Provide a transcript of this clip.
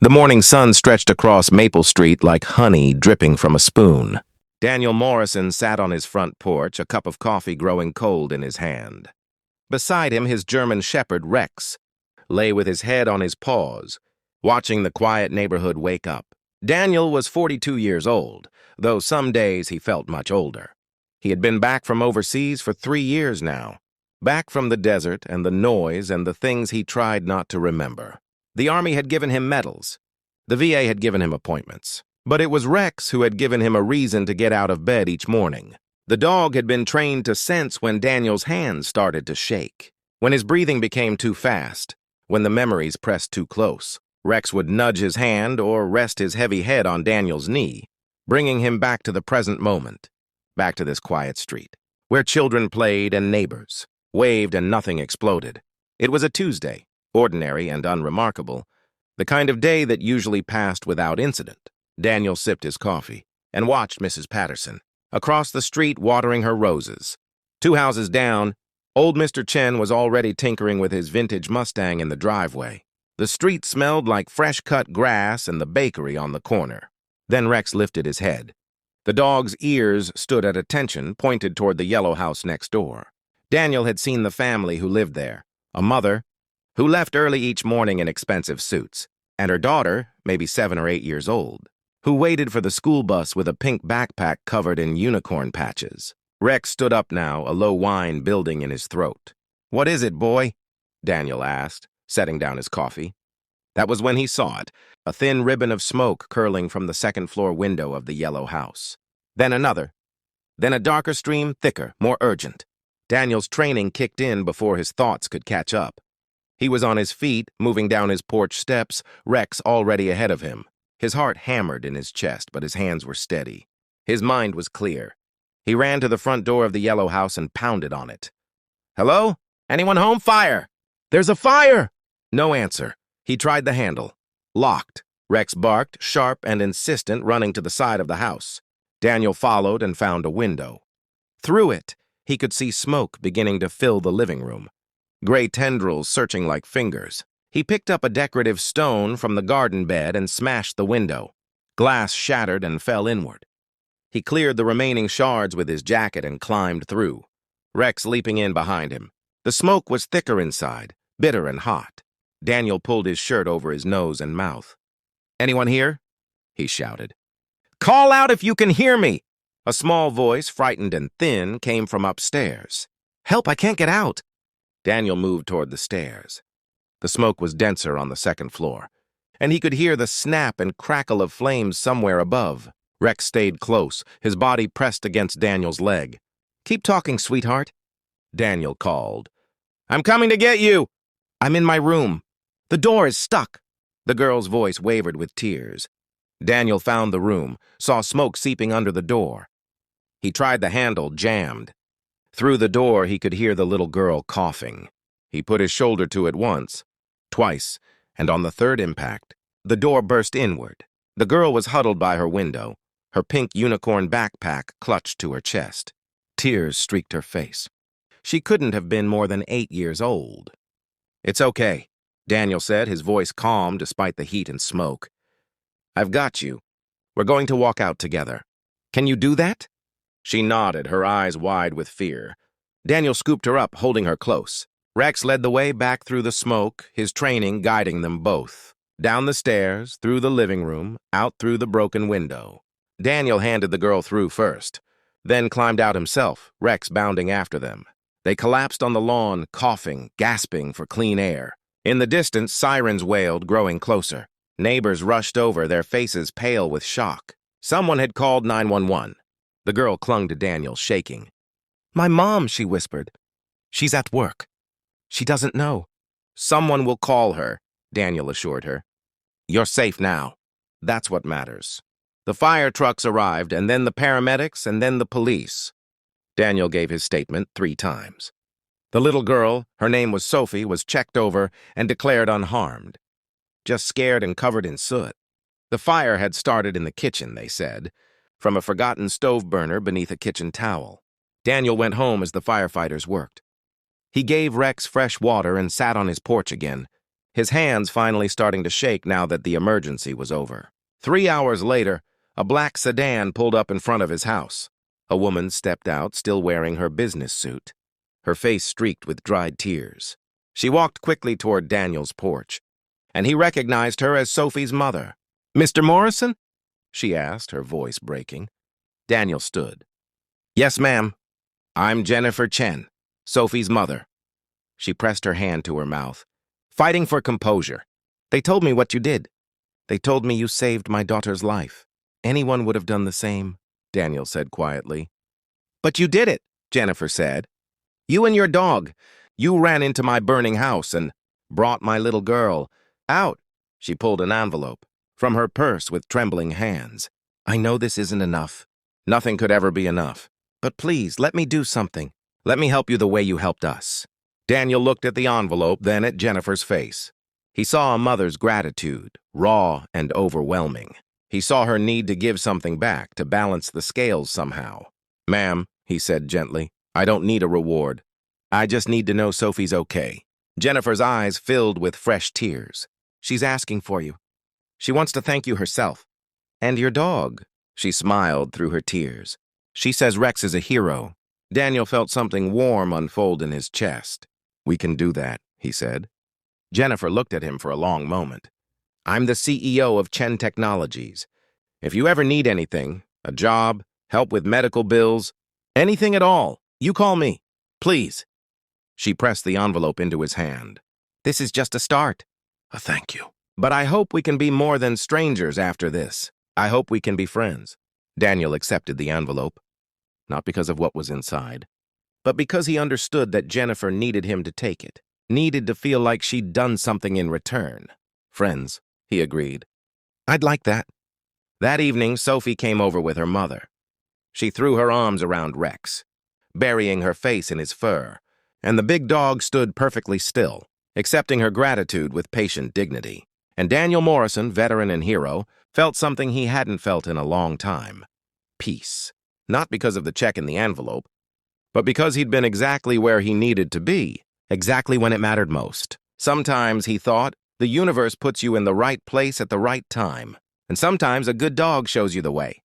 The morning sun stretched across Maple Street like honey dripping from a spoon. Daniel Morrison sat on his front porch, a cup of coffee growing cold in his hand. Beside him, his German shepherd, Rex, lay with his head on his paws, watching the quiet neighborhood wake up. Daniel was 42 years old, though some days he felt much older. He had been back from overseas for 3 years now, back from the desert and the noise and the things he tried not to remember. The Army had given him medals. The VA had given him appointments. But it was Rex who had given him a reason to get out of bed each morning. The dog had been trained to sense when Daniel's hands started to shake, when his breathing became too fast, when the memories pressed too close. Rex would nudge his hand or rest his heavy head on Daniel's knee, bringing him back to the present moment, back to this quiet street, where children played and neighbors waved and nothing exploded. It was a Tuesday, ordinary and unremarkable, the kind of day that usually passed without incident. Daniel sipped his coffee and watched Mrs. Patterson, across the street watering her roses. 2 houses down, old Mr. Chen was already tinkering with his vintage Mustang in the driveway. The street smelled like fresh-cut grass and the bakery on the corner. Then Rex lifted his head. The dog's ears stood at attention, pointed toward the yellow house next door. Daniel had seen the family who lived there, a mother who left early each morning in expensive suits, and her daughter, maybe 7 or 8 years old, who waited for the school bus with a pink backpack covered in unicorn patches. Rex stood up now, a low whine building in his throat. "What is it, boy?" Daniel asked, setting down his coffee. That was when he saw it, a thin ribbon of smoke curling from the second-floor window of the yellow house. Then another. Then a darker stream, thicker, more urgent. Daniel's training kicked in before his thoughts could catch up. He was on his feet, moving down his porch steps, Rex already ahead of him. His heart hammered in his chest, but his hands were steady. His mind was clear. He ran to the front door of the yellow house and pounded on it. "Hello? Anyone home? Fire! There's a fire!" No answer. He tried the handle. Locked. Rex barked, sharp and insistent, running to the side of the house. Daniel followed and found a window. Through it, he could see smoke beginning to fill the living room, gray tendrils searching like fingers. He picked up a decorative stone from the garden bed and smashed the window. Glass shattered and fell inward. He cleared the remaining shards with his jacket and climbed through, Rex leaping in behind him. The smoke was thicker inside, bitter and hot. Daniel pulled his shirt over his nose and mouth. "Anyone here?" he shouted. "Call out if you can hear me!" A small voice, frightened and thin, came from upstairs. "Help, I can't get out!" Daniel moved toward the stairs. The smoke was denser on the second floor, and he could hear the snap and crackle of flames somewhere above. Rex stayed close, his body pressed against Daniel's leg. "Keep talking, sweetheart," Daniel called. "I'm coming to get you!" "I'm in my room. The door is stuck." The girl's voice wavered with tears. Daniel found the room, saw smoke seeping under the door. He tried the handle, jammed. Through the door, he could hear the little girl coughing. He put his shoulder to it once, twice, and on the third impact, the door burst inward. The girl was huddled by her window, her pink unicorn backpack clutched to her chest. Tears streaked her face. She couldn't have been more than 8 years old. "It's okay," Daniel said, his voice calm despite the heat and smoke. "I've got you. We're going to walk out together. Can you do that?" She nodded, her eyes wide with fear. Daniel scooped her up, holding her close. Rex led the way back through the smoke, his training guiding them both. Down the stairs, through the living room, out through the broken window. Daniel handed the girl through first, then climbed out himself, Rex bounding after them. They collapsed on the lawn, coughing, gasping for clean air. In the distance, sirens wailed, growing closer. Neighbors rushed over, their faces pale with shock. Someone had called 911. The girl clung to Daniel, shaking. "My mom," she whispered. "She's at work. She doesn't know." "Someone will call her," Daniel assured her. "You're safe now. That's what matters." The fire trucks arrived, and then the paramedics, and then the police. Daniel gave his statement 3 times. The little girl, her name was Sophie, was checked over and declared unharmed, just scared and covered in soot. The fire had started in the kitchen, they said, from a forgotten stove burner beneath a kitchen towel. Daniel went home as the firefighters worked. He gave Rex fresh water and sat on his porch again, his hands finally starting to shake now that the emergency was over. 3 hours later, a black sedan pulled up in front of his house. A woman stepped out, still wearing her business suit, her face streaked with dried tears. She walked quickly toward Daniel's porch, and he recognized her as Sophie's mother. "Mr. Morrison?" she asked, her voice breaking. Daniel stood. "Yes, ma'am. I'm Jennifer Chen, Sophie's mother." She pressed her hand to her mouth, fighting for composure. "They told me what you did. They told me you saved my daughter's life. Anyone would have done the same," Daniel said quietly. "But you did it," Jennifer said. "You and your dog. You ran into my burning house and brought my little girl out." She pulled an envelope from her purse with trembling hands. "I know this isn't enough. Nothing could ever be enough. But please, let me do something. Let me help you the way you helped us." Daniel looked at the envelope, then at Jennifer's face. He saw a mother's gratitude, raw and overwhelming. He saw her need to give something back, to balance the scales somehow. "Ma'am," he said gently, "I don't need a reward. I just need to know Sophie's okay." Jennifer's eyes filled with fresh tears. "She's asking for you. She wants to thank you herself. And your dog." She smiled through her tears. "She says Rex is a hero." Daniel felt something warm unfold in his chest. "We can do that," he said. Jennifer looked at him for a long moment. "I'm the CEO of Chen Technologies. If you ever need anything, a job, help with medical bills, anything at all, you call me. Please." She pressed the envelope into his hand. "This is just a start." "Thank you. But I hope we can be more than strangers after this. I hope we can be friends." Daniel accepted the envelope, not because of what was inside, but because he understood that Jennifer needed him to take it, needed to feel like she'd done something in return. "Friends," he agreed. "I'd like that." That evening, Sophie came over with her mother. She threw her arms around Rex, burying her face in his fur, and the big dog stood perfectly still, accepting her gratitude with patient dignity. And Daniel Morrison, veteran and hero, felt something he hadn't felt in a long time. Peace. Not because of the check in the envelope, but because he'd been exactly where he needed to be, exactly when it mattered most. Sometimes, he thought, the universe puts you in the right place at the right time, and sometimes a good dog shows you the way.